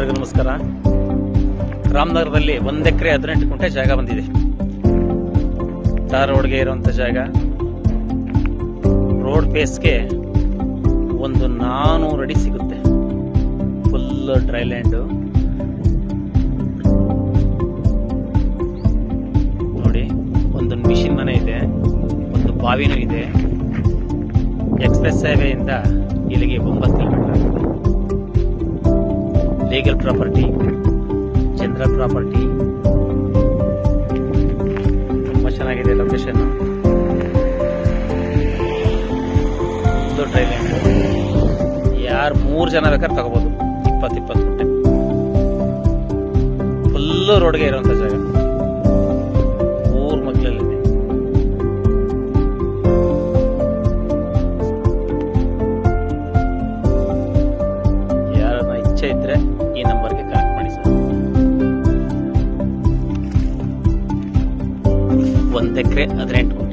ಎಲ್ಲರಿಗೂ ನಮಸ್ಕಾರ. ರಾಮನಗರದಲ್ಲಿ 1 ಎಕರೆ 18 ಗುಂಟೆ ಜಾಗ ಬಂದಿದೆ. ಟಾರ್ ರೋಡ್ಗೆ ಇರುವಂತ ಜಾಗ. ರೋಡ್ ಬೇಸ್ಗೆ ಒಂದು 400 ಅಡಿ ಸಿಗುತ್ತೆ. ಫುಲ್ ಡ್ರೈ ಲ್ಯಾಂಡ್ ನೋಡಿ. ಒಂದು ಮಿಷಿನ್ ಮನೆ ಇದೆ, ಒಂದು ಬಾವಿನೂ ಇದೆ. ಎಕ್ಸ್ಪ್ರೆಸ್ ಹೈವೇಯಿಂದ ಇಲ್ಲಿಗೆ 9 ಕಿಲೋಮೀಟರ್ ಆಗುತ್ತೆ. ಲೀಗಲ್ ಪ್ರಾಪರ್ಟಿ, ಜನರಲ್ ಪ್ರಾಪರ್ಟಿ, ತುಂಬಾ ಚೆನ್ನಾಗಿದೆ ಲೊಕೇಶನ್. ದೊಡ್ಡ ಡ್ರೈ ಲ್ಯಾಂಡ್, ಯಾರು 3 ಜನ ಬೇಕಾದ್ರೆ ತಗೋಬಹುದು. 20 ಗುಂಟೆ ಫುಲ್ಲು ರೋಡ್ಗೆ ಇರುವಂತ ಜಾಗ. ಊರ್ ಮಕ್ಕಳಲ್ಲಿದೆ. ಯಾರನ್ನ ಇಚ್ಛೆ ಇದ್ರೆ ಈ ನಂಬರ್ಗೆ ಕನೆಕ್ಟ್ ಮಾಡಿ ಸರ್. 1 ಎಕರೆ 18 ಗುಂಟೆ.